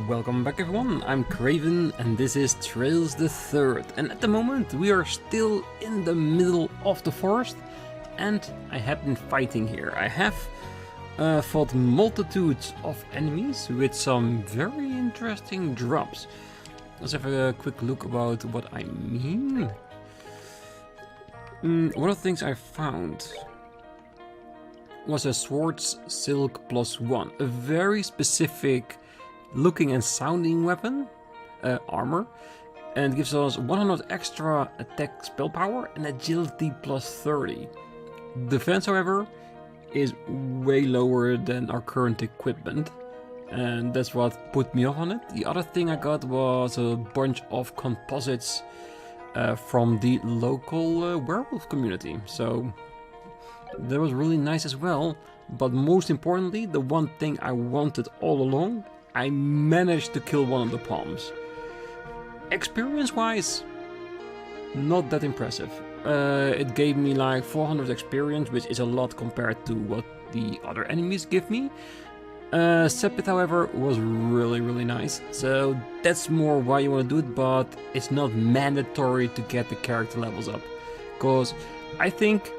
Welcome back everyone, I'm Craven and this is Trails the Third, and at the moment we are still in the middle of the forest and I have been fighting here. I have fought multitudes of enemies with some very interesting drops. Let's have a quick look about what I mean. One of the things I found was a Swords Silk +1, a very specific looking and sounding weapon, armor, and it gives us 100 extra attack spell power and agility +30. Defense, however, is way lower than our current equipment, and that's what put me off on it. The other thing I got was a bunch of composites from the local werewolf community, so that was really nice as well. But most importantly, the one thing I wanted all along, I managed to kill one of the palms. Experience-wise, not that impressive. It gave me like 400 experience, which is a lot compared to what the other enemies give me. Sepit, however, was really nice. So that's more why you want to do it, but it's not mandatory to get the character levels up. Because I think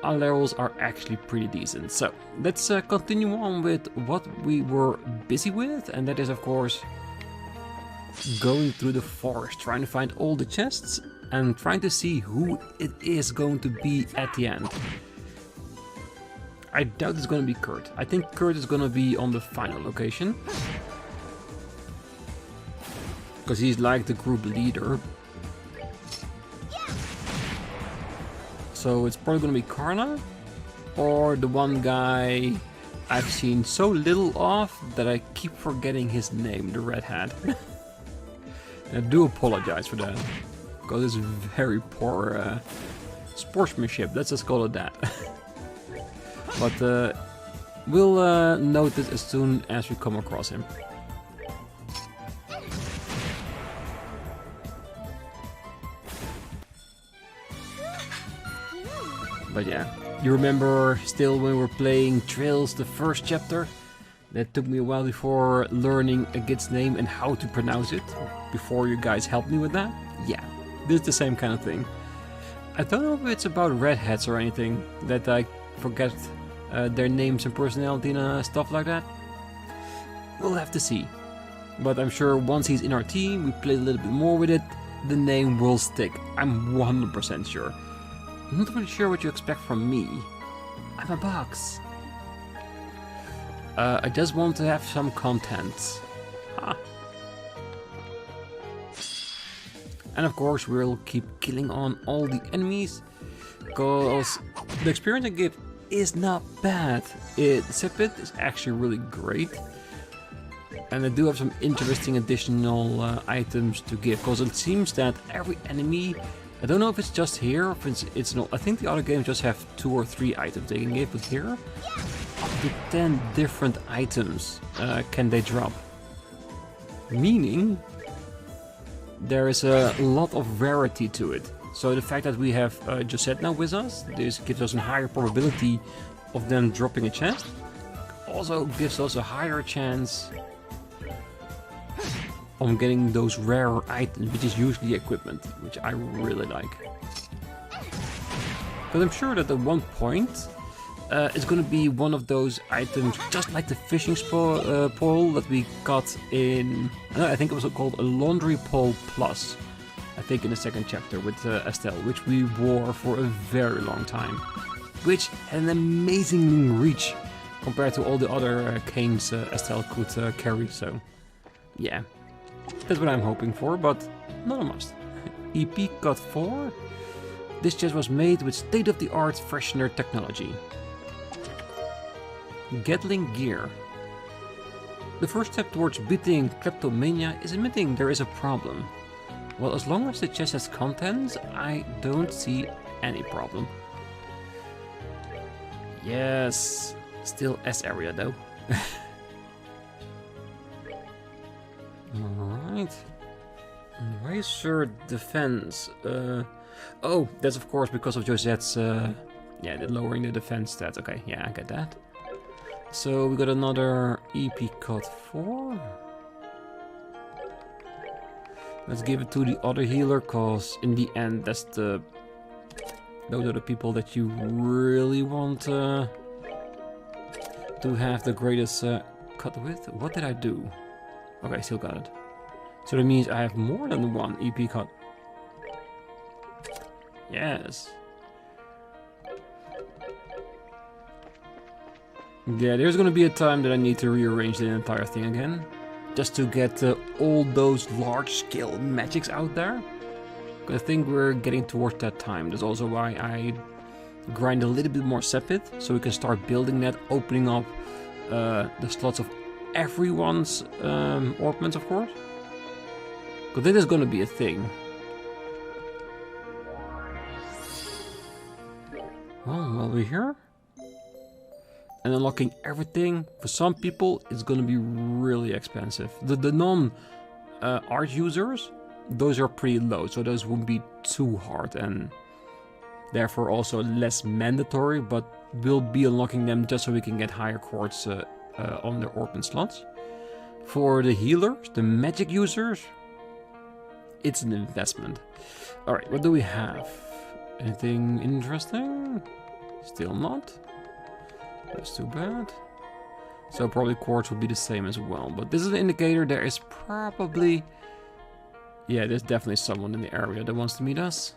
our levels are actually pretty decent. So let's continue on with what we were busy with, and that is of course going through the forest, trying to find all the chests and trying to see who it is going to be at the end. I doubt it's going to be Kurt. I think Kurt is going to be on the final location, because he's like the group leader. So it's probably going to be Karna, or the one guy I've seen so little of that I keep forgetting his name, the red hat. I do apologize for that, because it's very poor sportsmanship, let's just call it that. But we'll note it as soon as we come across him. But yeah, you remember still when we were playing Trails, the first chapter? That took me a while before learning a git's name and how to pronounce it, before you guys helped me with that? Yeah, this is the same kind of thing. I don't know if it's about redheads or anything, that I forget their names and personality and stuff like that. We'll have to see. But I'm sure once he's in our team, we play a little bit more with it, the name will stick. I'm 100% sure. I'm not really sure what you expect from me. I'm a box. I just want to have some content. Huh. And of course we'll keep killing on all the enemies, because the experience I give is not bad. Sepit is actually really great. And I do have some interesting additional items to give, because it seems that every enemy, I don't know if it's just here, or if it's not. I think the other games just have 2 or 3 items they can give, but here, up to 10 different items can they drop. Meaning, there is a lot of rarity to it. So the fact that we have Josette now with us, this gives us a higher probability of them dropping a chest. Also gives us a higher chance on getting those rarer items, which is usually equipment, which I really like. But I'm sure that at one point it's going to be one of those items, just like the fishing pole that we got in, I think it was called a laundry pole plus, I think in the second chapter with Estelle, which we wore for a very long time, which had an amazing reach compared to all the other canes Estelle could carry. So yeah, that's what I'm hoping for, but not a must. EP cut 4. This chest was made with state-of-the-art freshener technology. Gatling gear. The first step towards beating kleptomania is admitting there is a problem. Well, as long as the chest has contents, I don't see any problem. Yes, still S area though. Alright. Razor defense. Oh, that's of course because of Josette's yeah, lowering the defense stats. Okay, yeah, I get that. So we got another EP cut 4. Let's give it to the other healer, cause in the end those are the people that you really want to have the greatest cut with. What did I do? Okay, still got it. So that means I have more than one EP cut. Yes. Yeah, there's gonna be a time that I need to rearrange the entire thing again. Just to get all those large-scale magics out there. I think we're getting towards that time. That's also why I grind a little bit more Sepid, so we can start building that, opening up the slots of everyone's ornaments, of course. Because this is gonna be a thing. Well, while we're here, and unlocking everything, for some people, it's gonna be really expensive. The non-art users, those are pretty low, so those won't be too hard and therefore also less mandatory, but we'll be unlocking them just so we can get higher quartz on their ornament slots. For the healers, the magic users, it's an investment. Alright, what do we have? Anything interesting? Still not. That's too bad. So probably quartz will be the same as well. But this is an indicator there is probably... Yeah, there's definitely someone in the area that wants to meet us.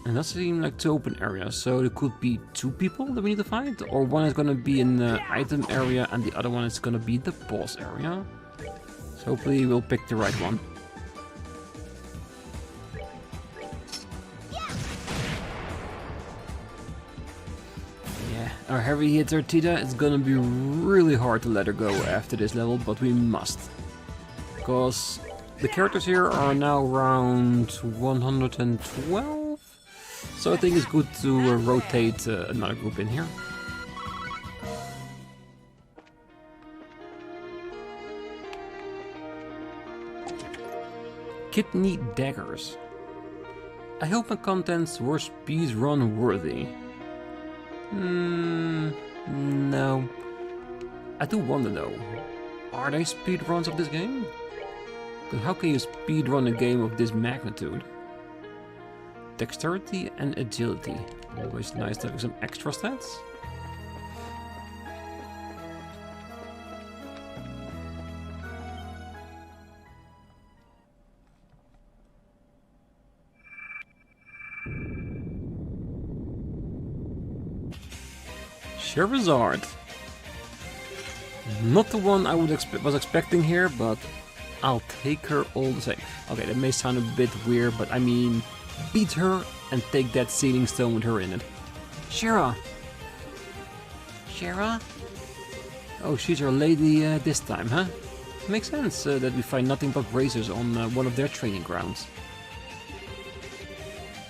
And that seems like two open areas. So there could be two people that we need to fight. Or one is going to be in the item area and the other one is going to be the boss area. So hopefully we'll pick the right one. Our heavy hitter Tita, it's gonna be really hard to let her go after this level, but we must. Because the characters here are now around 112, so I think it's good to rotate another group in here. Kidney daggers. I hope my contents were speedrun worthy. No. I do wonder though, are they speedruns of this game? Because how can you speedrun a game of this magnitude? Dexterity and agility. Always nice to have some extra stats. Charizard. Not the one I was expecting here, but I'll take her all the same. Okay, that may sound a bit weird, but I mean, beat her and take that sealing stone with her in it. Shara. Shara? Oh, she's our lady this time, huh? Makes sense that we find nothing but racers on one of their training grounds.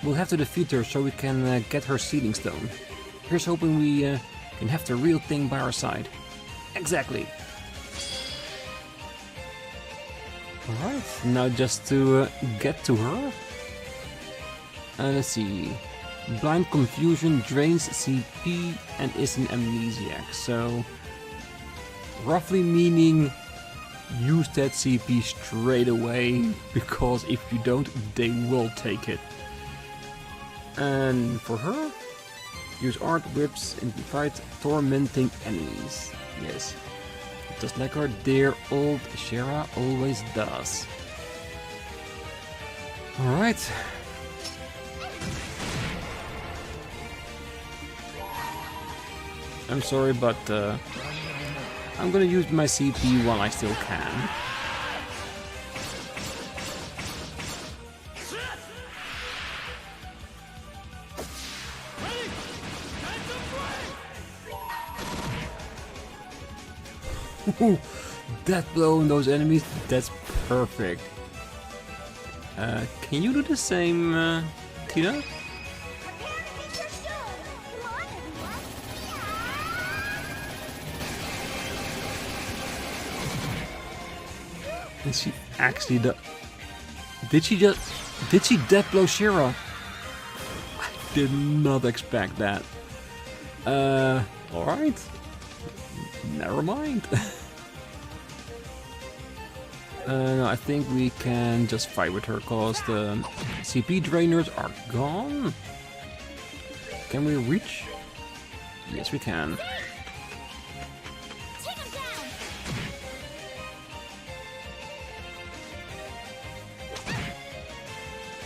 We'll have to defeat her so we can get her sealing stone. Here's hoping we can have the real thing by our side. Exactly. Alright, now just to get to her. Let's see. Blind Confusion drains CP and is an amnesiac. So, roughly meaning use that CP straight away, because if you don't, they will take it. And for her, use art whips in the fight tormenting enemies. Yes. Just like our dear old Shara always does. Alright. I'm sorry, but I'm gonna use my CP while I still can. That blow on those enemies, that's perfect. Can you do the same, Tina? And she actually did she death blow Shira? I did not expect that. Alright. Never mind. No, I think we can just fight with her cause the CP drainers are gone. Can we reach? Yes, we can.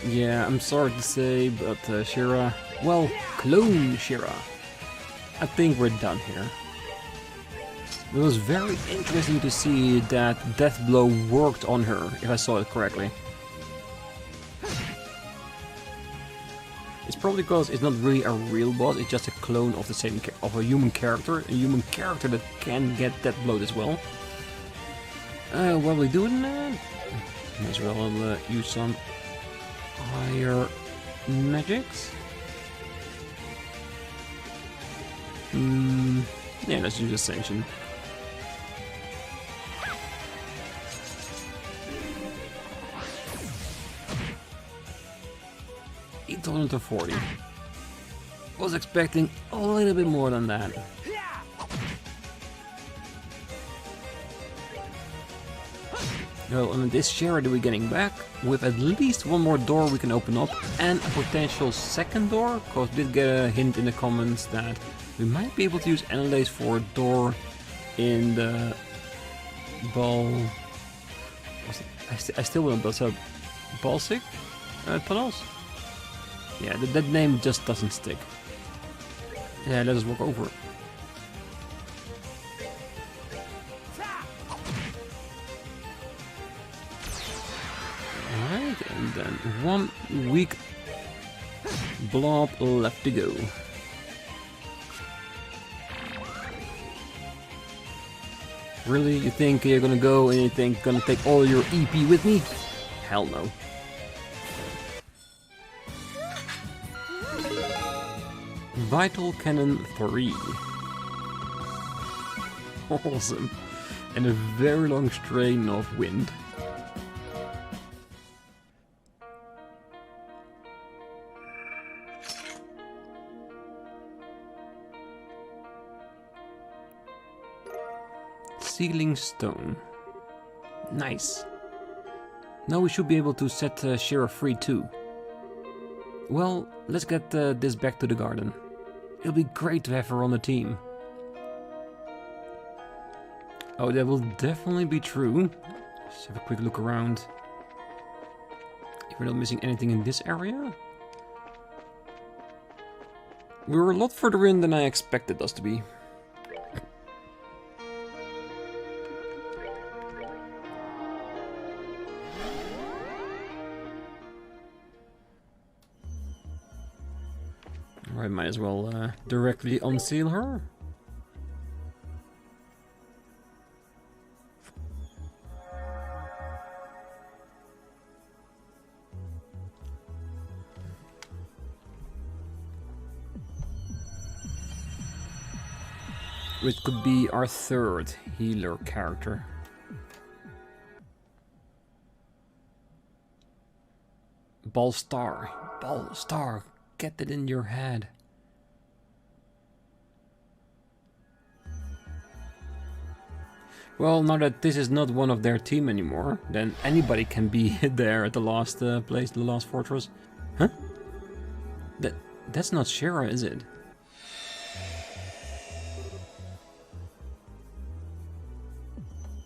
Yeah, I'm sorry to say, but Shira, well, clone Shira. I think we're done here. It was very interesting to see that Death Blow worked on her, if I saw it correctly. It's probably because it's not really a real boss, it's just a clone of the same of a human character that can get Death Blowed as well. What are we doing now? Might as well use some higher magics. Yeah, let's use Ascension. To 40. Was expecting a little bit more than that. Well, and this Shira we're getting back with at least one more door we can open up and a potential second door, because we did get a hint in the comments that we might be able to use Anelace for a door in the ball. I still want to build up Balsic tunnels. Yeah, that name just doesn't stick. Yeah, let us walk over. Alright, and then one weak blob left to go. Really? You think you're gonna go and you think you're gonna take all your EP with me? Hell no. Vital Cannon 3. Awesome. And a very long strain of wind. Sealing Stone. Nice. Now we should be able to set Shira free too. Well, let's get this back to the garden. It'll be great to have her on the team. Oh, that will definitely be true. Just have a quick look around. If we're not missing anything in this area. We were a lot further in than I expected us to be. I might as well directly unseal her. Which could be our third healer character. Ballstar. Ballstar. Get it in your head. Well, now that this is not one of their team anymore, then anybody can be there at the last place, the last fortress. Huh? That's not Shira, is it?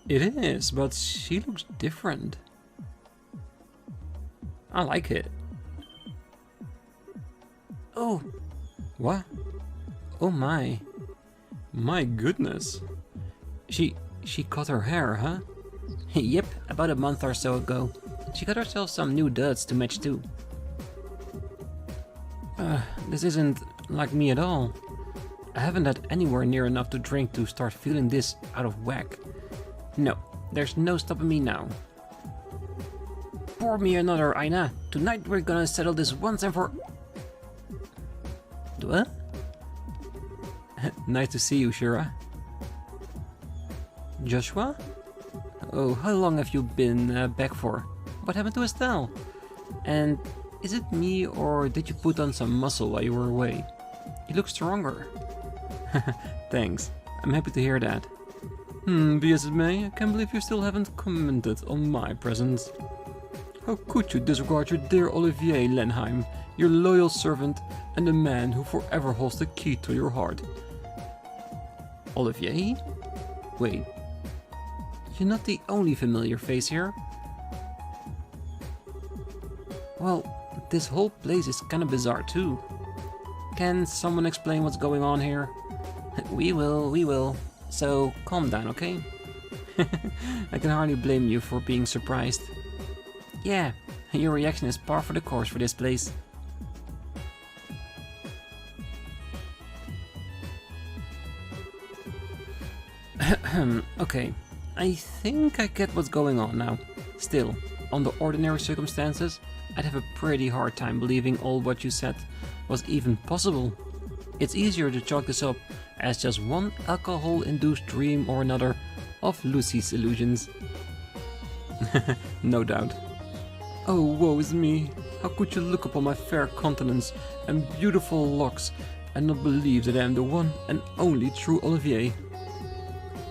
It is, but she looks different. I like it. Oh, what? Oh my. My goodness. She cut her hair, huh? Yep, about a month or so ago. She got herself some new duds to match too. This isn't like me at all. I haven't had anywhere near enough to drink to start feeling this out of whack. No, there's no stopping me now. Pour me another, Aina. Tonight we're gonna settle this once and for... What? Nice to see you, Shira. Joshua? Oh, how long have you been back for? What happened to Estelle? And is it me, or did you put on some muscle while you were away? You look stronger. Thanks. I'm happy to hear that. Be as it may, I can't believe you still haven't commented on my presence. How could you disregard your dear Olivier Lenheim, your loyal servant, and the man who forever holds the key to your heart? Olivier? Wait, you're not the only familiar face here. Well, this whole place is kinda bizarre too. Can someone explain what's going on here? We will. So, calm down, okay? I can hardly blame you for being surprised. Yeah, your reaction is par for the course for this place. Okay, I think I get what's going on now. Still, under ordinary circumstances, I'd have a pretty hard time believing all what you said was even possible. It's easier to chalk this up as just one alcohol-induced dream or another of Lucy's illusions. No doubt. Oh, woe is me. How could you look upon my fair countenance and beautiful locks and not believe that I am the one and only true Olivier?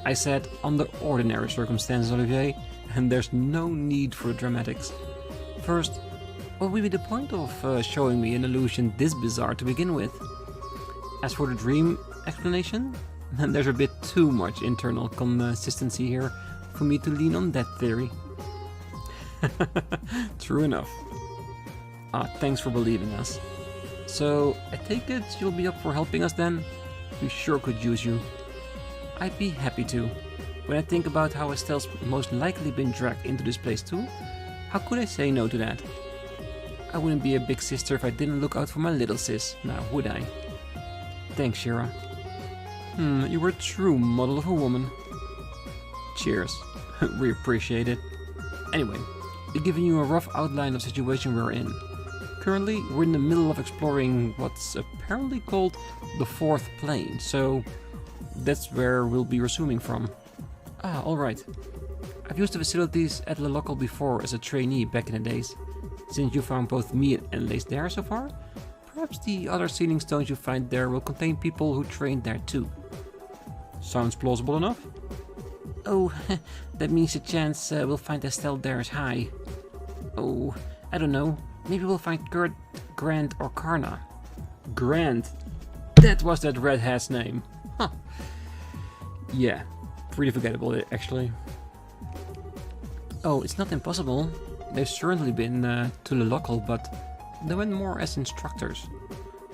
I said under ordinary circumstances, Olivier, and there's no need for the dramatics. First, what would be the point of showing me an illusion this bizarre to begin with? As for the dream explanation, there's a bit too much internal consistency here for me to lean on that theory. True enough. Thanks for believing us. So, I take it you'll be up for helping us then? We sure could use you. I'd be happy to. When I think about how Estelle's most likely been dragged into this place too, how could I say no to that? I wouldn't be a big sister if I didn't look out for my little sis, now would I? Thanks, Shira. You were a true model of a woman. Cheers. We appreciate it. Anyway, giving you a rough outline of the situation we're in. Currently, we're in the middle of exploring what's apparently called the fourth plane, so that's where we'll be resuming from. Alright. I've used the facilities at Le Local before as a trainee back in the days. Since you found both me and Anelace there so far, perhaps the other sealing stones you find there will contain people who trained there too. Sounds plausible enough? Oh, that means the chance we'll find Estelle there is high. Oh, I don't know. Maybe we'll find Gert, Grant, or Karna. Grant? That was that redhead's name. Huh. Yeah, pretty forgettable actually. Oh, it's not impossible. They've certainly been to the local, but they went more as instructors.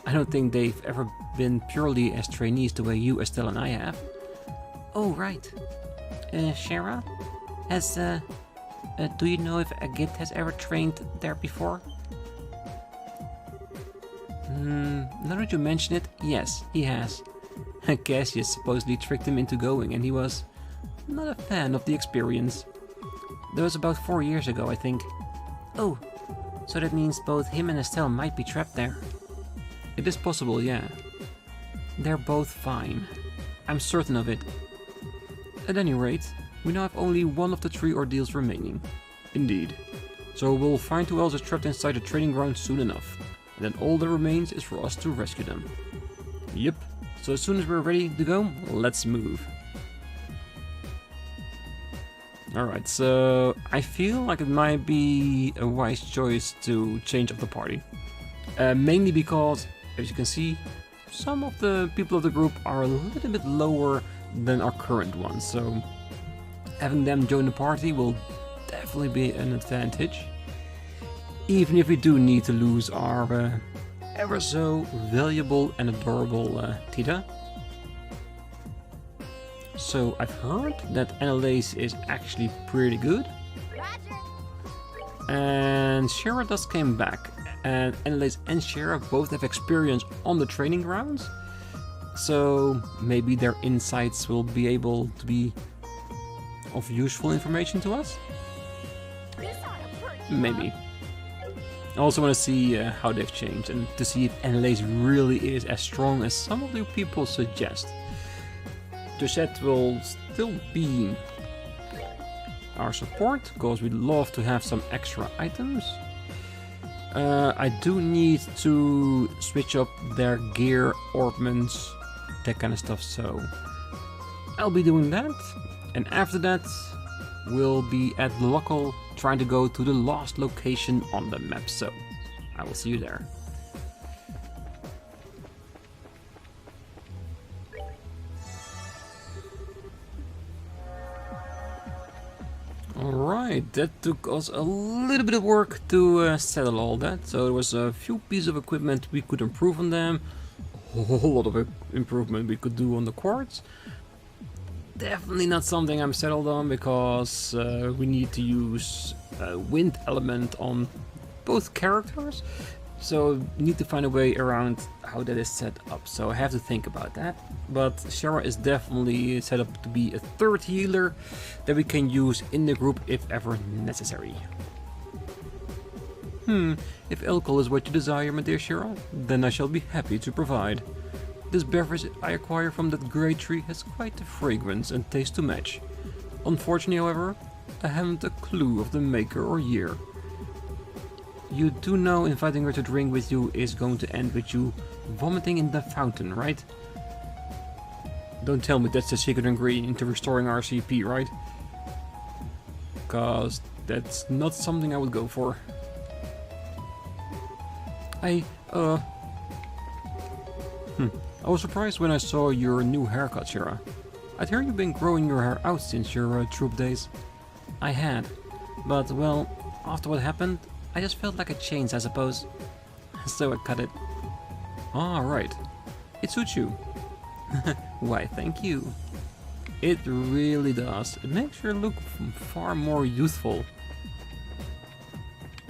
I don't think they've ever been purely as trainees the way you, Estelle, and I have. Oh, right. Shara? Do you know if Agit has ever trained there before? Now that you mention it, yes, he has. Cassius supposedly tricked him into going, and he was not a fan of the experience. That was about 4 years ago, I think. Oh, so that means both him and Estelle might be trapped there. It is possible, yeah. They're both fine. I'm certain of it. At any rate, we now have only one of the 3 ordeals remaining. Indeed. So we'll find who else is trapped inside the training ground soon enough. And then all that remains is for us to rescue them. Yep. So as soon as we're ready to go, let's move. Alright, so I feel like it might be a wise choice to change up the party. Mainly because, as you can see, some of the people of the group are a little bit lower than our current ones, so having them join the party will definitely be an advantage. Even if we do need to lose our ever so valuable and adorable Tita. So I've heard that Anelace is actually pretty good. And Shara just came back. And Anelace and Shara both have experience on the training grounds. So maybe their insights will be able to be of useful information to us? Maybe. I also want to see how they've changed and to see if Anelace really is as strong as some of the people suggest. Duchette will still be our support because we'd love to have some extra items. I do need to switch up their gear, ornaments, that kind of stuff, so I'll be doing that. And after that, we'll be at Liberl trying to go to the last location on the map. So, I will see you there. Alright, that took us a little bit of work to settle all that. So there was a few pieces of equipment we could improve on them. A whole lot of improvement we could do on the quartz. Definitely not something I'm settled on, because we need to use a wind element on both characters. So need to find a way around how that is set up. So I have to think about that. But Shara is definitely set up to be a third healer that we can use in the group if ever necessary. If alcohol is what you desire, my dear Shara, then I shall be happy to provide. This beverage I acquire from that great tree has quite a fragrance and taste to match. Unfortunately, however, I haven't a clue of the maker or year. You do know inviting her to drink with you is going to end with you vomiting in the fountain, right? Don't tell me that's the secret ingredient to restoring RCP, right? Cause that's not something I would go for. I was surprised when I saw your new haircut, Shara. I'd heard you've been growing your hair out since your troop days. I had, but well, after what happened, I just felt like a change, I suppose. So I cut it. Ah, right. It suits you. Why, thank you. It really does. It makes her look far more youthful.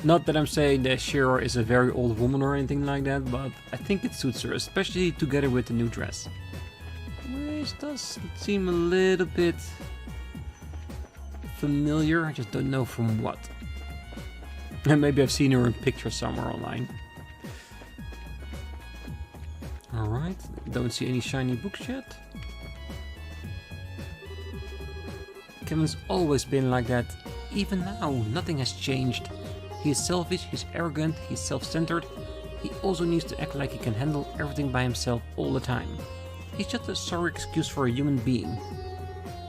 Not that I'm saying that Shira is a very old woman or anything like that, but I think it suits her, especially together with the new dress. Which does seem a little bit familiar, I just don't know from what. And maybe I've seen her in pictures somewhere online. Alright, don't see any shiny books yet. Kevin's always been like that. Even now, nothing has changed. He is selfish, he's arrogant, he's self-centered. He also needs to act like he can handle everything by himself all the time. He's just a sorry excuse for a human being.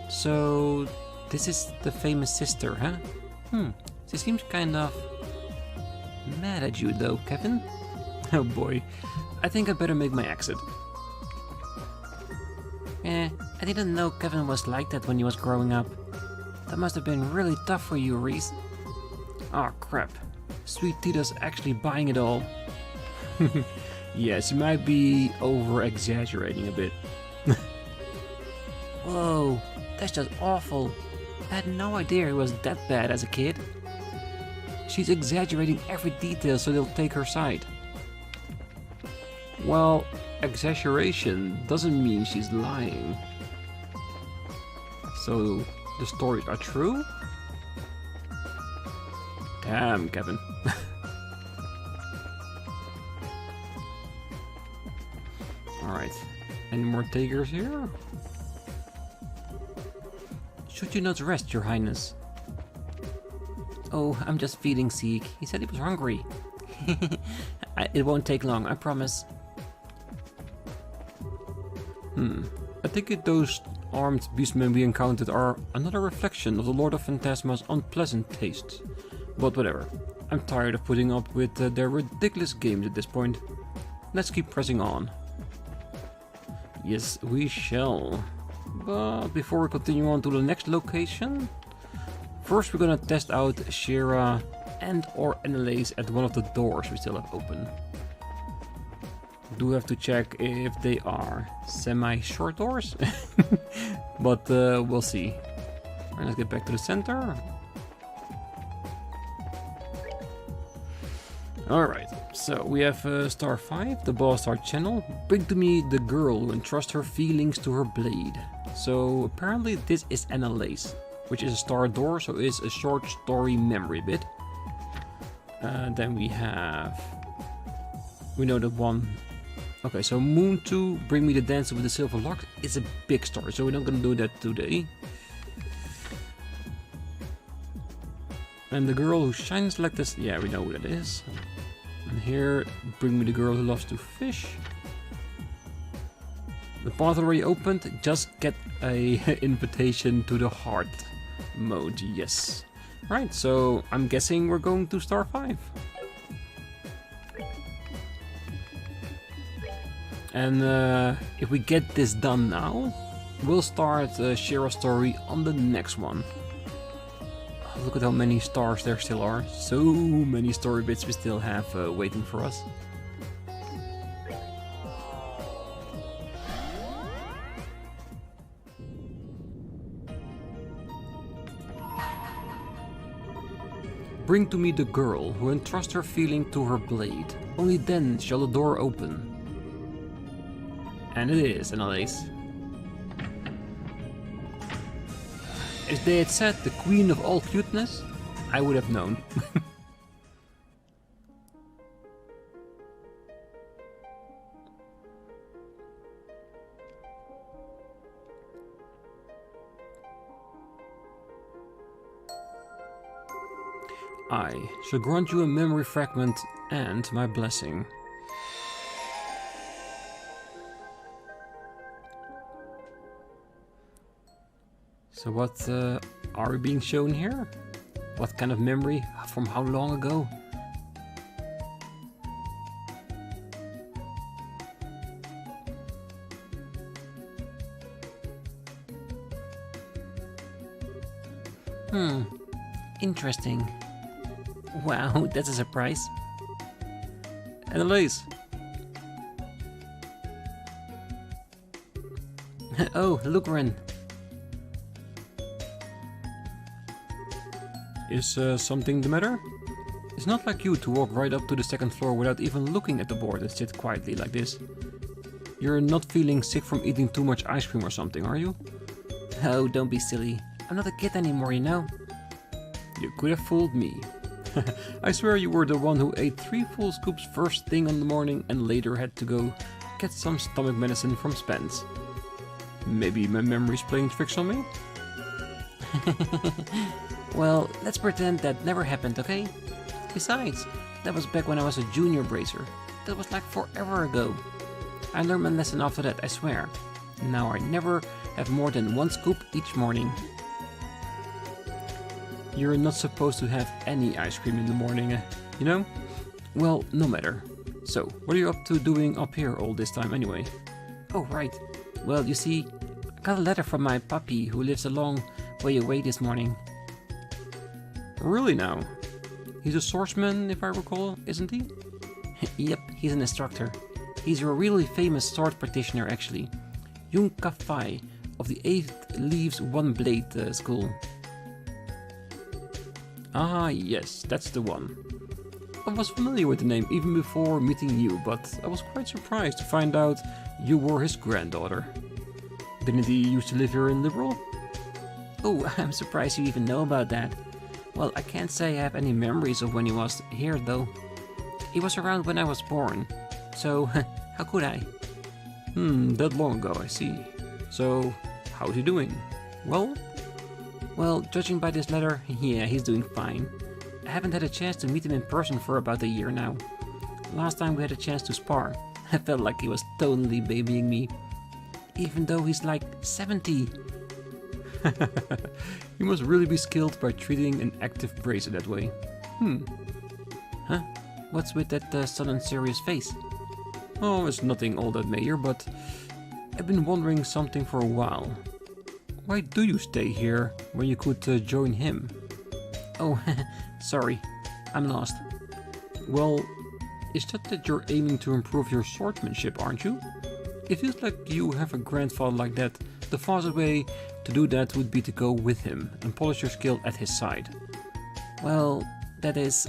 So, this is the famous sister, huh? She seems kind of mad at you though, Kevin. Oh boy, I think I'd better make my exit. I didn't know Kevin was like that when he was growing up. That must have been really tough for you, Ries. Oh crap, Sweet Tita's actually buying it all. Yes, you might be over-exaggerating a bit. Whoa, that's just awful. I had no idea he was that bad as a kid. She's exaggerating every detail so they'll take her side. Well, exaggeration doesn't mean she's lying. So, the stories are true? Damn, Kevin. Alright, any more takers here? Should you not rest, Your Highness? Oh, I'm just feeding Zeke. He said he was hungry. It won't take long, I promise. I think those armed beastmen we encountered are another reflection of the Lord of Phantasma's unpleasant tastes. But whatever. I'm tired of putting up with their ridiculous games at this point. Let's keep pressing on. Yes, we shall. But before we continue on to the next location, first we're gonna test out Shira and or Anelace at one of the doors we still have open. Do have to check if they are semi-short doors, but we'll see. Alright, let's get back to the center. Alright, so we have star 5, the boss star channel. Bring to me the girl who entrusts her feelings to her blade. So apparently this is Anelace, which is a star door, so it's a short story memory bit. Then we know the one. Okay, so Moon 2, Bring Me the Dancer with the Silver Lock, is a big story, so we're not gonna do that today. And the girl who shines like this, yeah, we know who that is. And here, Bring Me the Girl Who Loves to Fish. The path already opened, just get a invitation to the heart mode, yes. Right, so I'm guessing we're going to star 5. And if we get this done now, we'll start share a story on the next one. Oh, look at how many stars there still are. So many story bits we still have waiting for us. Bring to me the girl who entrusts her feeling to her blade. Only then shall the door open. And it is, Anelace. If they had said the queen of all cuteness, I would have known. I shall grant you a memory fragment and my blessing. So what are we being shown here? What kind of memory? From how long ago? Interesting. Wow, that's a surprise. Anelace. Oh, look, Ren. Is something the matter? It's not like you to walk right up to the second floor without even looking at the board and sit quietly like this. You're not feeling sick from eating too much ice cream or something, are you? Oh, don't be silly. I'm not a kid anymore, you know. You could have fooled me. I swear you were the one who ate 3 full scoops first thing in the morning and later had to go get some stomach medicine from Spence. Maybe my memory's playing tricks on me? Well, let's pretend that never happened, okay? Besides, that was back when I was a junior bracer. That was like forever ago. I learned my lesson after that, I swear. Now I never have more than 1 scoop each morning. You're not supposed to have any ice cream in the morning, you know? Well, no matter. So, what are you up to doing up here all this time anyway? Oh, right. Well, you see, I got a letter from my puppy who lives a long way away this morning. Really now? He's a swordsman, if I recall, isn't he? Yep, he's an instructor. He's a really famous sword practitioner, actually. Jung Ka-Fai of the 8th Leaves One Blade school. Ah, yes, that's the one. I was familiar with the name even before meeting you, but I was quite surprised to find out you were his granddaughter. Didn't he used to live here in Liberl? Oh, I'm surprised you even know about that. Well, I can't say I have any memories of when he was here, though. He was around when I was born, so how could I? That long ago, I see. So, how's he doing? Well, judging by this letter, yeah, he's doing fine. I haven't had a chance to meet him in person for about a year now. Last time we had a chance to spar, I felt like he was totally babying me. Even though he's like 70. You must really be skilled by treating an active bracer that way. Huh? What's with that sudden serious face? Oh, it's nothing all that major, but I've been wondering something for a while. Why do you stay here when you could join him? Oh, sorry, I'm lost. Well, is that you're aiming to improve your swordsmanship, aren't you? It feels like you have a grandfather like that. The fastest way to do that would be to go with him and polish your skill at his side. Well, that is...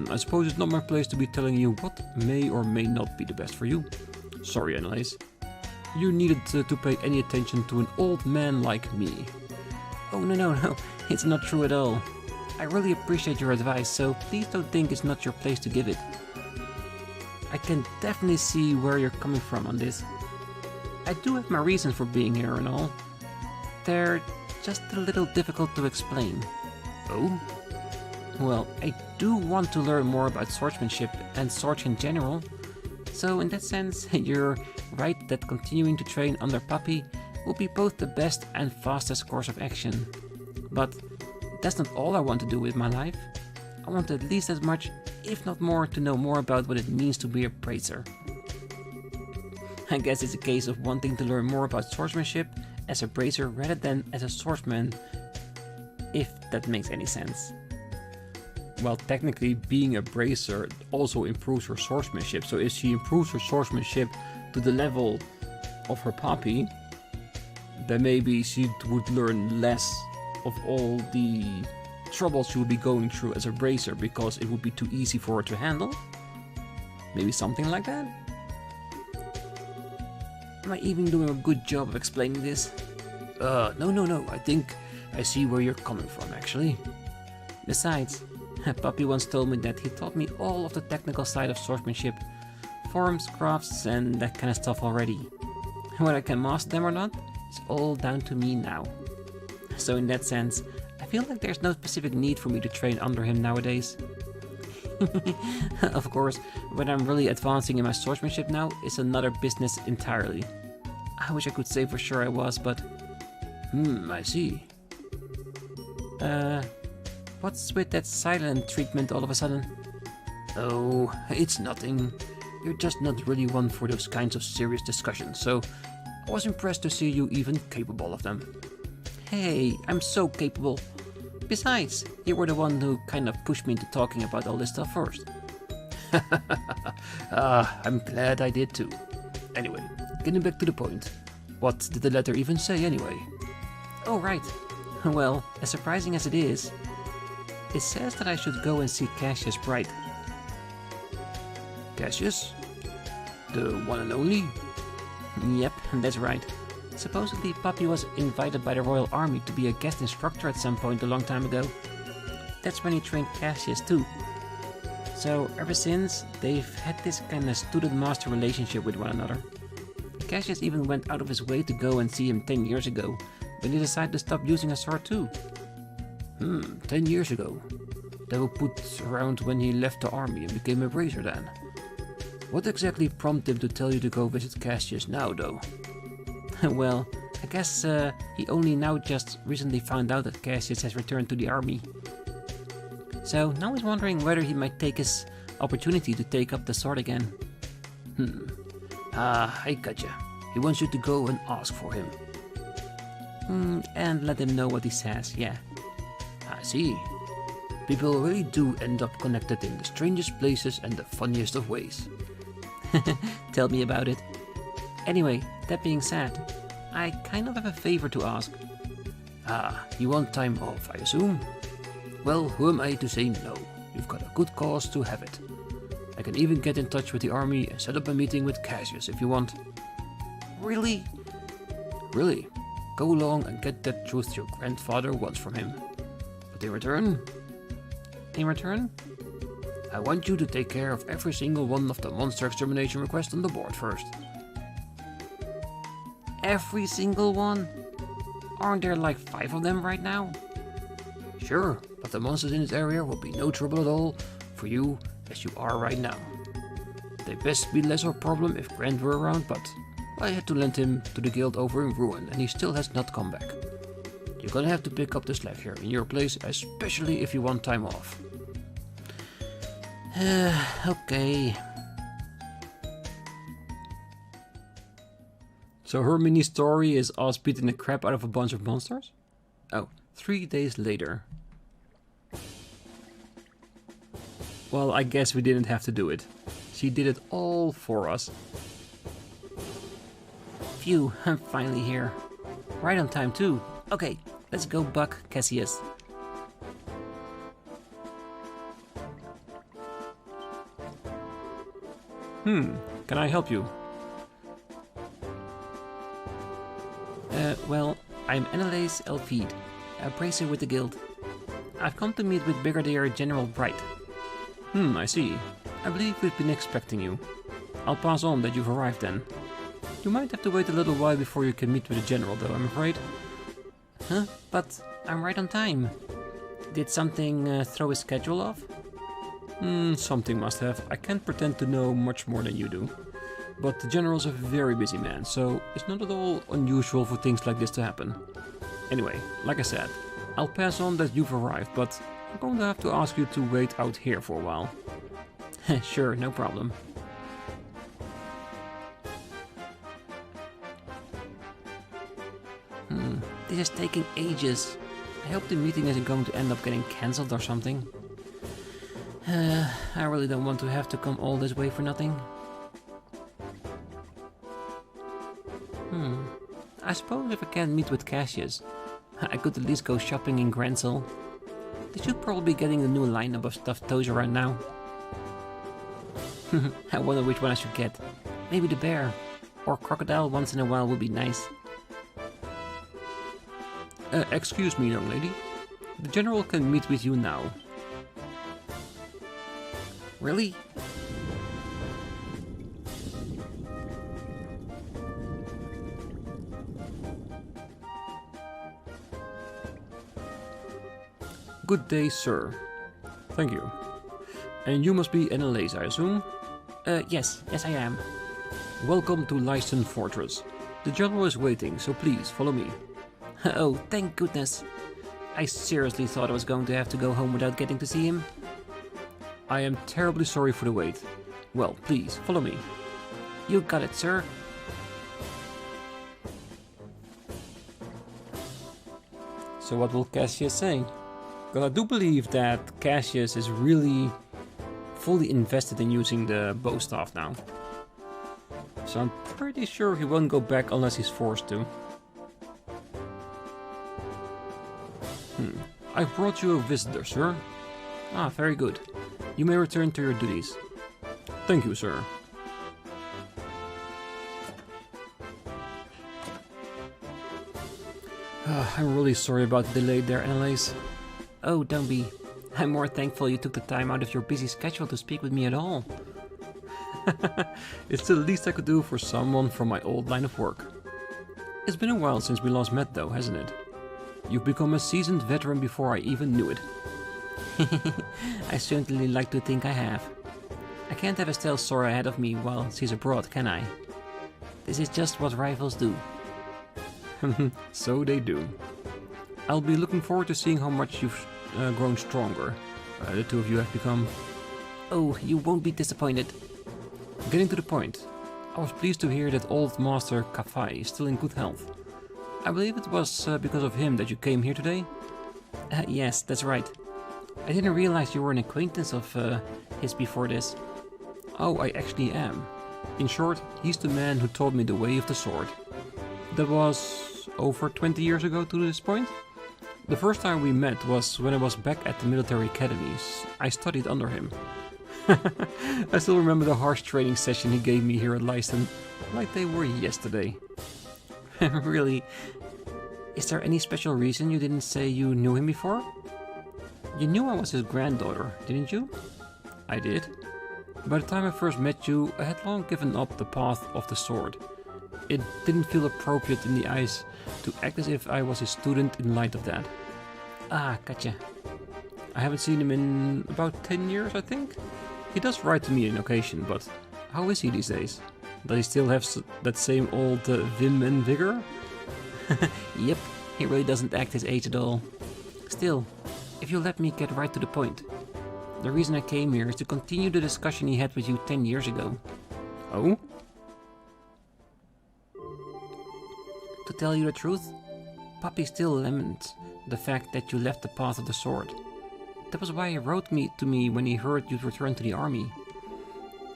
I suppose it's not my place to be telling you what may or may not be the best for you. Sorry, Anelace. You needed to pay any attention to an old man like me. Oh, no, it's not true at all. I really appreciate your advice, so please don't think it's not your place to give it. I can definitely see where you're coming from on this. I do have my reasons for being here and all. They're just a little difficult to explain. Oh? Well, I do want to learn more about swordsmanship and swords in general. So in that sense, you're right that continuing to train under Puppy will be both the best and fastest course of action. But that's not all I want to do with my life. I want at least as much, if not more, to know more about what it means to be a bracer. I guess it's a case of wanting to learn more about swordsmanship as a bracer rather than as a swordsman, if that makes any sense. Well, technically being a bracer also improves her swordsmanship, so if she improves her swordsmanship to the level of her Puppy, then maybe she would learn less of all the trouble she would be going through as a bracer because it would be too easy for her to handle. Maybe something like that? Am I even doing a good job of explaining this? No, I think I see where you're coming from, actually. Besides, Puppy once told me that he taught me all of the technical side of swordsmanship, forms, crafts, and that kind of stuff already. Whether I can master them or not, it's all down to me now. So in that sense, I feel like there's no specific need for me to train under him nowadays. Of course, when I'm really advancing in my swordsmanship now, it's another business entirely. I wish I could say for sure I was, but... I see. What's with that silent treatment all of a sudden? Oh, it's nothing. You're just not really one for those kinds of serious discussions, so I was impressed to see you even capable of them. Hey, I'm so capable. Besides, you were the one who kind of pushed me into talking about all this stuff first. I'm glad I did too. Anyway, getting back to the point. What did the letter even say anyway? Oh right. Well, as surprising as it is, it says that I should go and see Cassius Bright. Cassius? The one and only? Yep, that's right. Supposedly Puppy was invited by the Royal Army to be a guest instructor at some point a long time ago. That's when he trained Cassius too. So ever since, they've had this kind of student-master relationship with one another. Cassius even went out of his way to go and see him 10 years ago, when he decided to stop using a sword too. 10 years ago. That will put around when he left the army and became a bracer then. What exactly prompted him to tell you to go visit Cassius now though? Well, I guess he only now just recently found out that Cassius has returned to the army. So now he's wondering whether he might take his opportunity to take up the sword again. I gotcha. He wants you to go and ask for him. And let him know what he says, yeah. I see. People really do end up connected in the strangest places and the funniest of ways. Tell me about it. Anyway, that being said, I kind of have a favor to ask. You want time off, I assume? Well, who am I to say no? You've got a good cause to have it. I can even get in touch with the army and set up a meeting with Cassius if you want. Really? Really. Go along and get that truth your grandfather wants from him. But in return? In return? I want you to take care of every single one of the monster extermination requests on the board first. Every single one? Aren't there like 5 of them right now? Sure, but the monsters in this area will be no trouble at all for you as you are right now. They best be less of a problem if Grant were around, but I had to lend him to the guild over in Ruin and he still has not come back. You're gonna have to pick up the slack here in your place, especially if you want time off. Okay. So her mini story is us beating the crap out of a bunch of monsters? Oh, 3 days later. Well, I guess we didn't have to do it. She did it all for us. Phew, I'm finally here. Right on time too. Okay, let's go buck Cassius. Can I help you? Well, I'm Anelace Elfide, a bracer with the guild. I've come to meet with Brigadier General Bright. I see. I believe we've been expecting you. I'll pass on that you've arrived then. You might have to wait a little while before you can meet with the General though, I'm afraid. Huh? But I'm right on time. Did something throw his schedule off? Something must have. I can't pretend to know much more than you do. but the general's a very busy man, so it's not at all unusual for things like this to happen. Anyway, like I said, I'll pass on that you've arrived, but I'm going to have to ask you to wait out here for a while. Sure, no problem. This is taking ages. I hope the meeting isn't going to end up getting cancelled or something. I really don't want to have to come all this way for nothing. I suppose if I can't meet with Cassius, I could at least go shopping in Grancel. They should probably be getting a new lineup of stuffed toys around now. I wonder which one I should get. Maybe the bear. Or crocodile once in a while would be nice. Excuse me, young lady. The general can meet with you now. Really? Good day, sir. Thank you. And you must be Anelace, I assume? Yes, I am. Welcome to Leisten Fortress. The general is waiting, so please follow me. Oh, thank goodness. I seriously thought I was going to have to go home without getting to see him. I am terribly sorry for the wait. Well, please, follow me. You got it, sir. So what will Cassius say? Because I do believe that Cassius is really fully invested in using the bow staff now. So I'm pretty sure he won't go back unless he's forced to. I've brought you a visitor, sir. Ah, very good. You may return to your duties. Thank you, sir. I'm really sorry about the delay there, Anelace. Oh, don't be. I'm more thankful you took the time out of your busy schedule to speak with me at all. It's the least I could do for someone from my old line of work. It's been a while since we last met though, hasn't it? You've become a seasoned veteran before I even knew it. I certainly like to think I have. I can't have Estelle soar ahead of me while she's abroad, can I? This is just what rivals do. So they do. I'll be looking forward to seeing how much you've grown stronger. The two of you have become. Oh, you won't be disappointed. Getting to the point. I was pleased to hear that old Master Kafai is still in good health. I believe it was because of him that you came here today? Yes, that's right. I didn't realize you were an acquaintance of his before this. Oh, I actually am. In short, he's the man who taught me the way of the sword. That was over 20 years ago to this point. The first time we met was when I was back at the military academies. I studied under him. I still remember the harsh training session he gave me here at Leisten, like they were yesterday. Really? Is there any special reason you didn't say you knew him before? You knew I was his granddaughter, didn't you? I did. By the time I first met you, I had long given up the path of the sword. It didn't feel appropriate in the eyes to act as if I was a student in light of that. Ah, gotcha. I haven't seen him in about 10 years, I think. He does write to me on occasion, but how is he these days? Does he still have that same old vim and vigor? Yep, he really doesn't act his age at all. Still, if you'll let me get right to the point. The reason I came here is to continue the discussion he had with you 10 years ago. Oh? To tell you the truth, Papi still laments the fact that you left the path of the sword. That was why he wrote to me when he heard you'd returned to the army.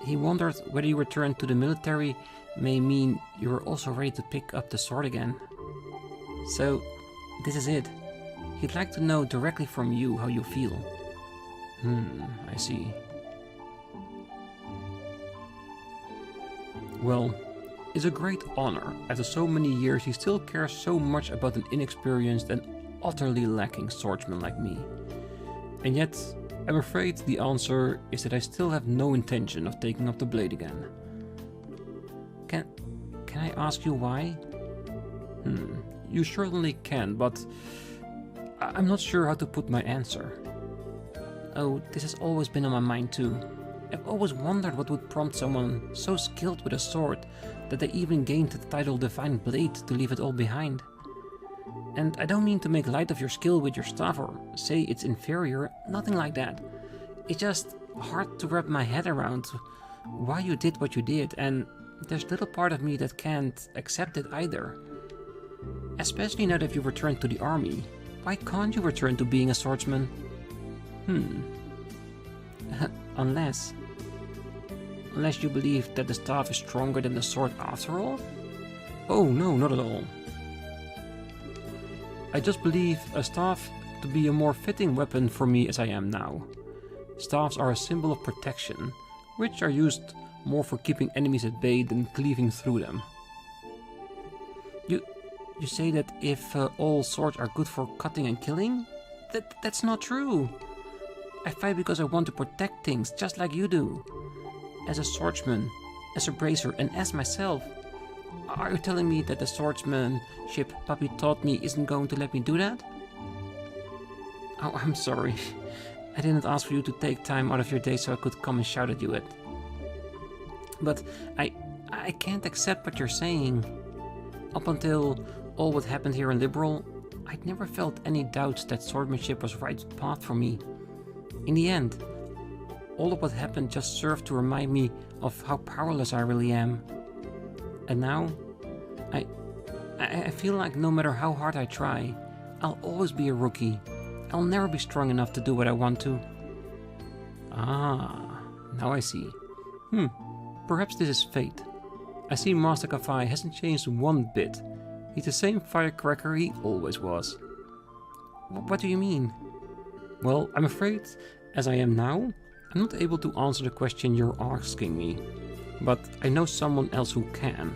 He wondered whether you returned to the military may mean you were also ready to pick up the sword again. So, this is it. He'd like to know directly from you how you feel. I see. Well, it's a great honor. After so many years, he still cares so much about an inexperienced and utterly lacking swordsman like me. And yet, I'm afraid the answer is that I still have no intention of taking up the blade again. Can I ask you why? You certainly can, but I'm not sure how to put my answer. Oh, this has always been on my mind too. I've always wondered what would prompt someone so skilled with a sword that they even gained the title Divine Blade to leave it all behind. And I don't mean to make light of your skill with your staff or say it's inferior, nothing like that. It's just hard to wrap my head around why you did what you did, and there's little part of me that can't accept it either. Especially now that you've returned to the army. Why can't you return to being a swordsman? Unless you believe that the staff is stronger than the sword after all? Oh no, not at all. I just believe a staff to be a more fitting weapon for me as I am now. Staffs are a symbol of protection, which are used more for keeping enemies at bay than cleaving through them. You say that if all swords are good for cutting and killing? That's not true. I fight because I want to protect things, just like you do. As a swordsman, as a bracer, and as myself. Are you telling me that the swordsmanship Puppy taught me isn't going to let me do that? Oh, I'm sorry. I didn't ask for you to take time out of your day so I could come and shout at you. But I can't accept what you're saying. Up until all what happened here in Liberl, I'd never felt any doubts that swordsmanship was the right path for me. In the end, all of what happened just served to remind me of how powerless I really am. And now, I feel like no matter how hard I try, I'll always be a rookie. I'll never be strong enough to do what I want to. Ah, now I see. Perhaps this is fate. I see Master Kafai hasn't changed one bit. He's the same firecracker he always was. What do you mean? Well, I'm afraid, as I am now, I'm not able to answer the question you're asking me. But I know someone else who can.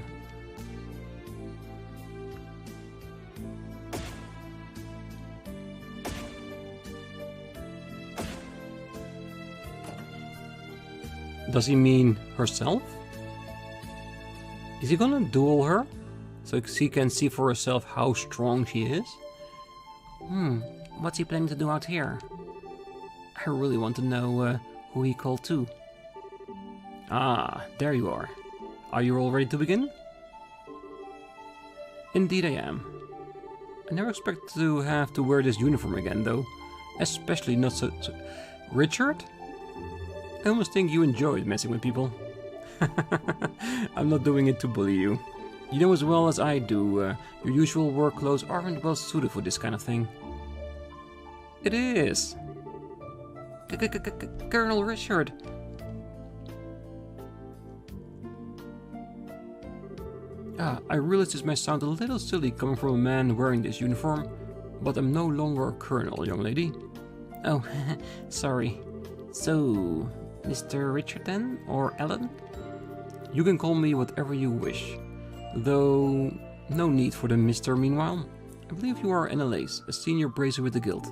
Does he mean herself? Is he gonna duel her? So she can see for herself how strong she is? What's he planning to do out here? I really want to know who he called to. Ah, there you are. Are you all ready to begin? Indeed I am. I never expected to have to wear this uniform again though. Especially not so... Richard? I almost think you enjoyed messing with people. I'm not doing it to bully you. You know as well as I do, your usual work clothes aren't well suited for this kind of thing. It is! Colonel Richard! I realize this may sound a little silly coming from a man wearing this uniform, but I'm no longer a colonel, young lady. Oh, sorry. So, Mr. Richard then? Or Alan? You can call me whatever you wish. Though, no need for the Mr. meanwhile. I believe you are Anelace, a senior bracer with the guild.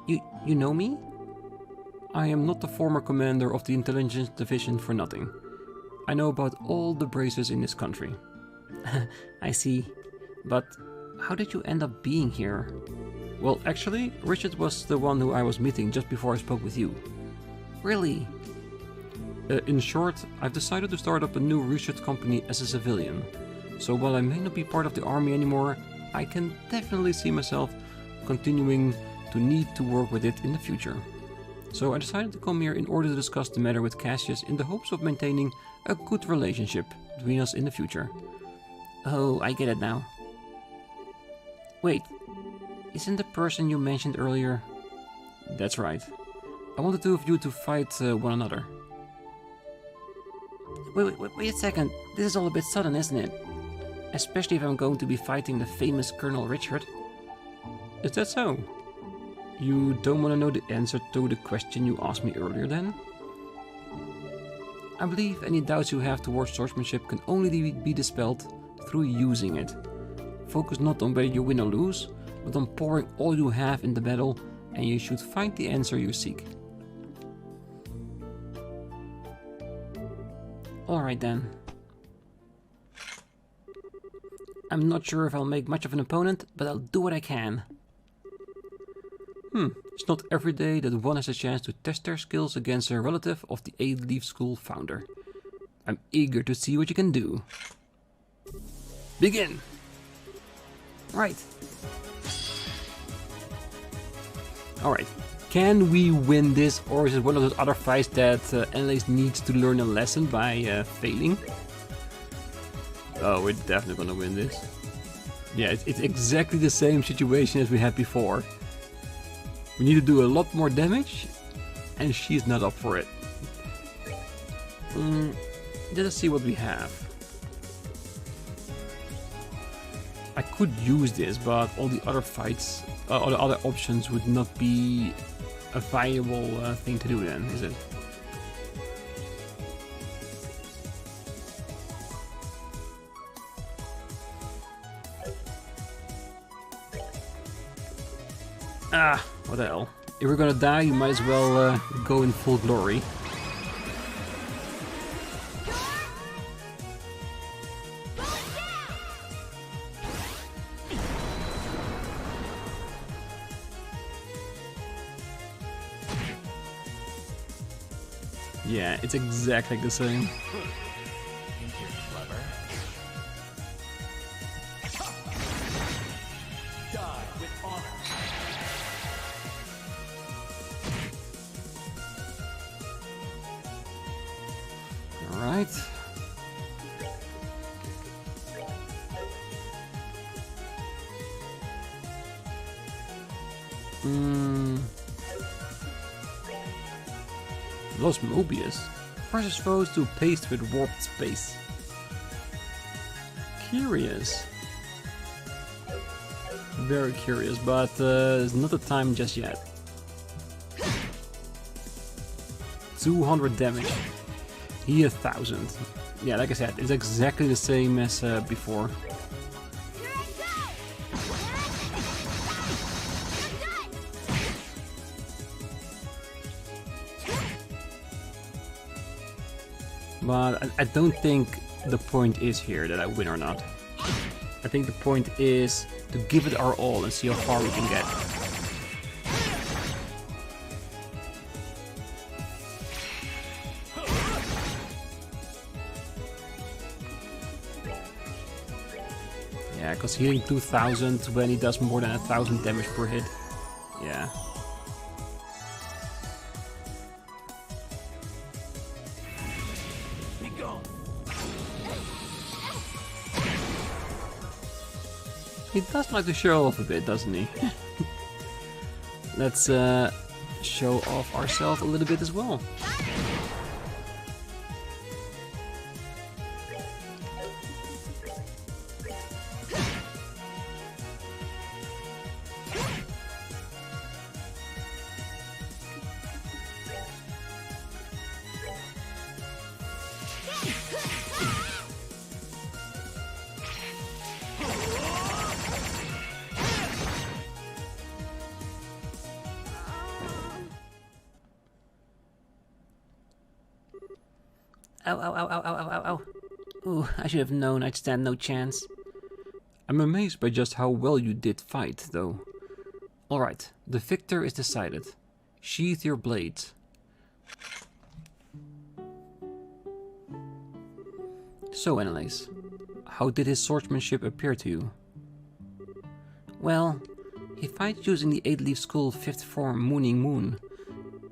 You know me? I am not the former commander of the intelligence division for nothing. I know about all the bracers in this country. I see. But how did you end up being here? Well, actually, Richard was the one who I was meeting just before I spoke with you. Really? In short, I've decided to start up a new research company as a civilian. So while I may not be part of the army anymore, I can definitely see myself continuing to need to work with it in the future. So I decided to come here in order to discuss the matter with Cassius in the hopes of maintaining a good relationship between us in the future. Oh, I get it now. Wait, isn't the person you mentioned earlier? That's right. I want the two of you to fight one another. Wait a second. This is all a bit sudden, isn't it? Especially if I'm going to be fighting the famous Colonel Richard. Is that so? You don't want to know the answer to the question you asked me earlier then? I believe any doubts you have towards swordsmanship can only be dispelled through using it. Focus not on whether you win or lose, but on pouring all you have in the battle, and you should find the answer you seek. Alright then. I'm not sure if I'll make much of an opponent, but I'll do what I can. It's not every day that one has a chance to test their skills against a relative of the 8-Leaf School founder. I'm eager to see what you can do. Begin! Right. Alright. Can we win this, or is it one of those other fights that Anelace needs to learn a lesson by failing? Oh, we're definitely gonna win this. Yeah, it's exactly the same situation as we had before. We need to do a lot more damage, and she's not up for it. Let us see what we have. I could use this, but all the other fights, all the other options would not be a viable thing to do then, is it? Ah, what the hell. If we're gonna die, you might as well go in full glory. Yeah, it's exactly the same. Alright. Lost Mobius. Forces foes to paste with warped space. Curious. Very curious, but it's not the time just yet. 200 damage. He 1000. Yeah, like I said, it's exactly the same as before. But I don't think the point is here that I win or not. I think the point is to give it our all and see how far we can get. Yeah, because healing 2000 when he does more than 1000 damage per hit. Yeah. He does like to show off a bit, doesn't he? Let's show off ourselves a little bit as well. Ow, ow, ow, ow, ow, ow, ow, ow. Ooh, I should have known I'd stand no chance. I'm amazed by just how well you did fight, though. Alright, the victor is decided. Sheath your blades. So, Anelace, how did his swordsmanship appear to you? Well, he fights using the 8-Leaf School 5th form Mooning Moon.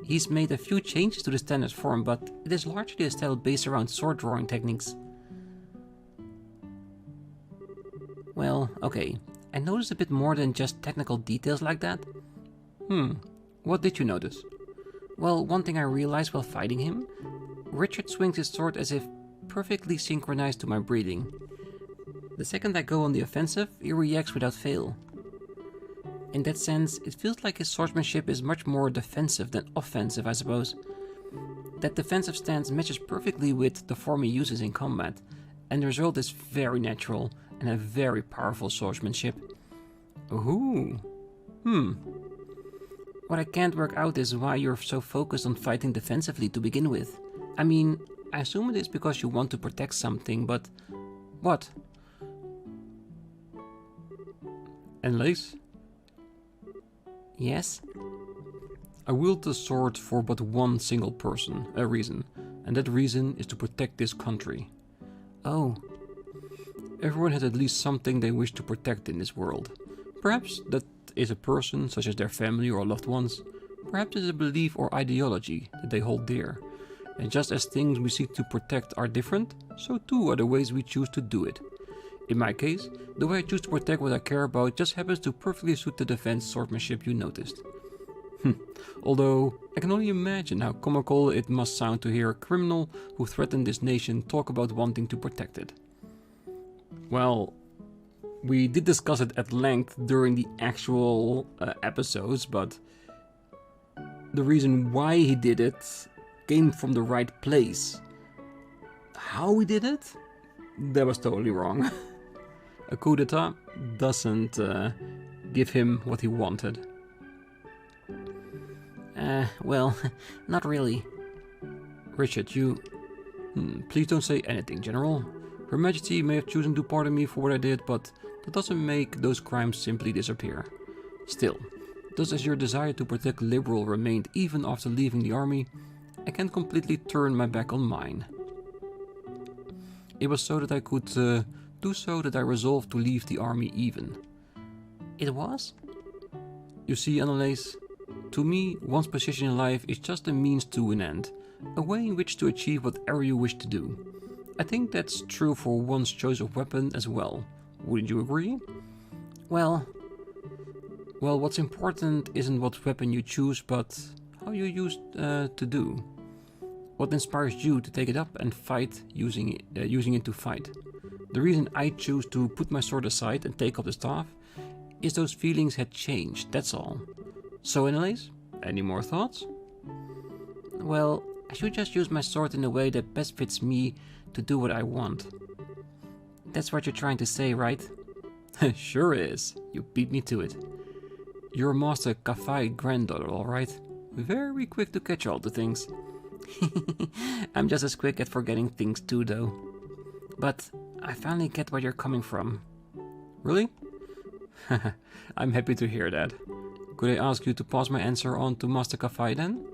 He's made a few changes to the standard form, but it is largely a style based around sword drawing techniques. Well, okay, I noticed a bit more than just technical details like that. What did you notice? Well, one thing I realized while fighting him, Richard swings his sword as if perfectly synchronized to my breathing. The second I go on the offensive, he reacts without fail. In that sense, it feels like his swordsmanship is much more defensive than offensive, I suppose. That defensive stance matches perfectly with the form he uses in combat, and the result is very natural and a very powerful swordsmanship. Ooh. What I can't work out is why you're so focused on fighting defensively to begin with. I mean, I assume it is because you want to protect something, but what? Anelace? Yes? I wield the sword for but one single reason, and that reason is to protect this country. Oh. Everyone has at least something they wish to protect in this world. Perhaps that is a person, such as their family or loved ones. Perhaps it's a belief or ideology that they hold dear. And just as things we seek to protect are different, so too are the ways we choose to do it. In my case, the way I choose to protect what I care about just happens to perfectly suit the defense swordsmanship you noticed. Although, I can only imagine how comical it must sound to hear a criminal who threatened this nation talk about wanting to protect it. Well, we did discuss it at length during the actual episodes, but the reason why he did it came from the right place. How he did it? That was totally wrong. A coup d'etat doesn't give him what he wanted. Well, not really. Richard, you... please don't say anything, General. Her Majesty may have chosen to pardon me for what I did, but that doesn't make those crimes simply disappear. Still, just as your desire to protect Liberl remained even after leaving the army, I can't completely turn my back on mine. It was so that I could do so that I resolved to leave the army even. It was? You see, Anelace, to me, one's position in life is just a means to an end, a way in which to achieve whatever you wish to do. I think that's true for one's choice of weapon as well. Wouldn't you agree? Well, what's important isn't what weapon you choose, but how you use to do. What inspires you to take it up and fight using it to fight. The reason I choose to put my sword aside and take up the staff is those feelings had changed, that's all. So, Anelace, any more thoughts? Well, I should just use my sword in a way that best fits me to do what I want. That's what you're trying to say, right? Sure is. You beat me to it. You're Master Kafai's granddaughter, alright? Very quick to catch all the things. I'm just as quick at forgetting things too, though. But I finally get where you're coming from. Really? I'm happy to hear that. Could I ask you to pass my answer on to Master Kafai then?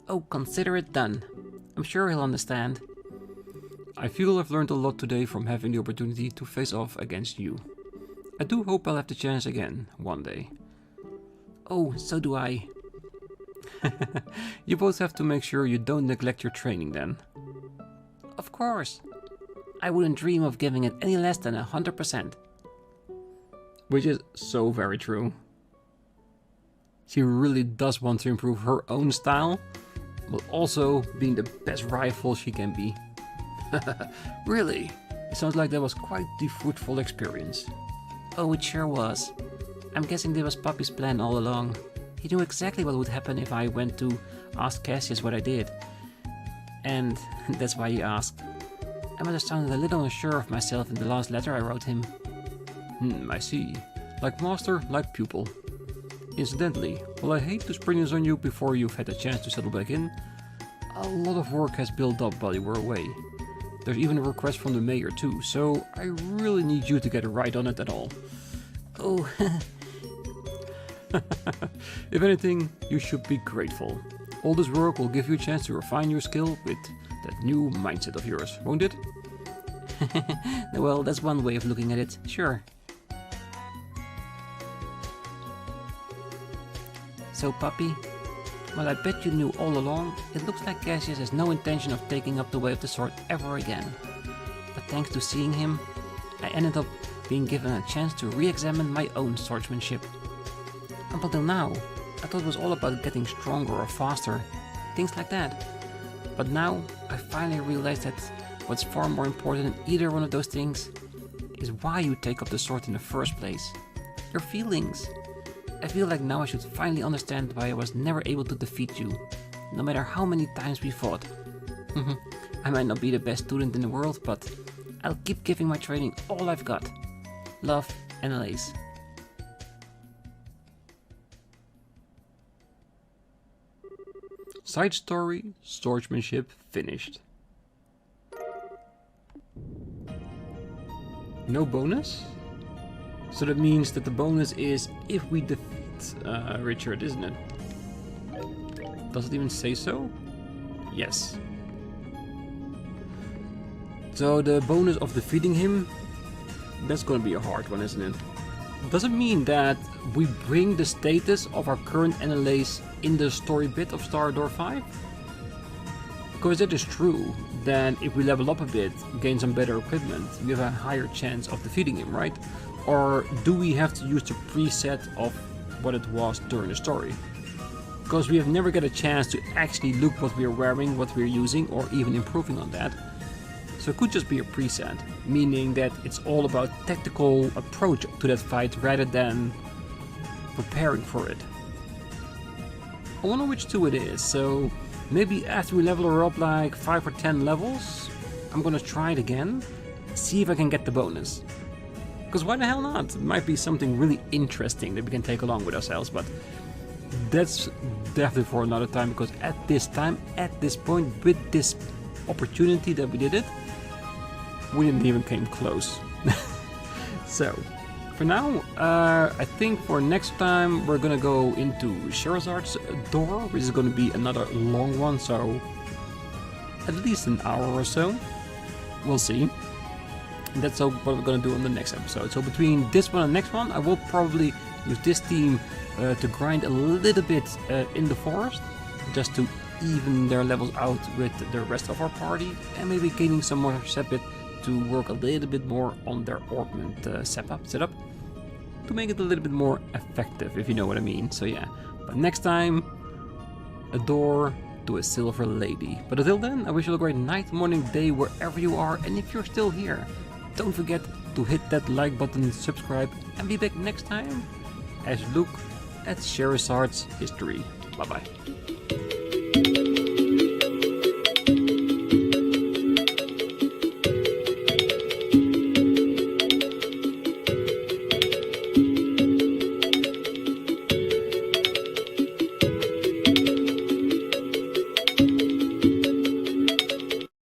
Oh, consider it done. I'm sure he'll understand. I feel I've learned a lot today from having the opportunity to face off against you. I do hope I'll have the chance again, one day. Oh, so do I. You both have to make sure you don't neglect your training then. Of course. I wouldn't dream of giving it any less than 100%. Which is so very true. She really does want to improve her own style, but also being the best rifle she can be. Really? It sounds like that was quite the fruitful experience. Oh, it sure was. I'm guessing that was Puppy's plan all along. He knew exactly what would happen if I went to ask Cassius what I did. And that's why he asked. I must have sounded a little unsure of myself in the last letter I wrote him. I see. Like master, like pupil. Incidentally, while I hate to spring this on you before you've had a chance to settle back in, a lot of work has built up while you were away. There's even a request from the mayor too, so I really need you to get right on it at all. Oh. If anything, you should be grateful. All this work will give you a chance to refine your skill with that new mindset of yours, won't it? Well, that's one way of looking at it, sure. So, Puppy, while I bet you knew all along, it looks like Cassius has no intention of taking up the way of the sword ever again. But thanks to seeing him, I ended up being given a chance to re-examine my own swordsmanship. Up until now, I thought it was all about getting stronger or faster, things like that. But now, I finally realized that what's far more important than either one of those things is why you take up the sword in the first place. Your feelings. I feel like now I should finally understand why I was never able to defeat you, no matter how many times we fought. I might not be the best student in the world, but I'll keep giving my training all I've got. Love, Anelace. Side story, swordsmanship finished. No bonus? So that means that the bonus is if we defeat Richard, isn't it? Does it even say so? Yes. So the bonus of defeating him, that's gonna be a hard one, isn't it? Does it mean that we bring the status of our current Anelace in the story bit of Star Door 5? Because it is true, then if we level up a bit, gain some better equipment, we have a higher chance of defeating him, right? Or do we have to use the preset of what it was during the story? Because we have never got a chance to actually look what we are wearing, what we are using, or even improving on that. So it could just be a preset, meaning that it's all about tactical approach to that fight rather than preparing for it. I wonder which two it is, so maybe after we level her up like 5 or 10 levels, I'm gonna try it again, see if I can get the bonus. Because why the hell not? It might be something really interesting that we can take along with ourselves, but that's definitely for another time, because at this time, at this point, with this opportunity that we did it, we didn't even came close. So, for now, I think for next time we're gonna go into Scheherazad's door, which is gonna be another long one, so at least an hour or so. We'll see. And that's what we're gonna do on the next episode. So between this one and the next one, I will probably use this team to grind a little bit in the forest, just to even their levels out with the rest of our party, and maybe gaining some more setup to work a little bit more on their ornament setup to make it a little bit more effective, if you know what I mean. So yeah, but next time, a door to a silver lady. But until then, I wish you a great night, morning, day, wherever you are, and if you're still here, don't forget to hit that like button, subscribe, and be back next time as we look at Scheherazad's history. Bye bye.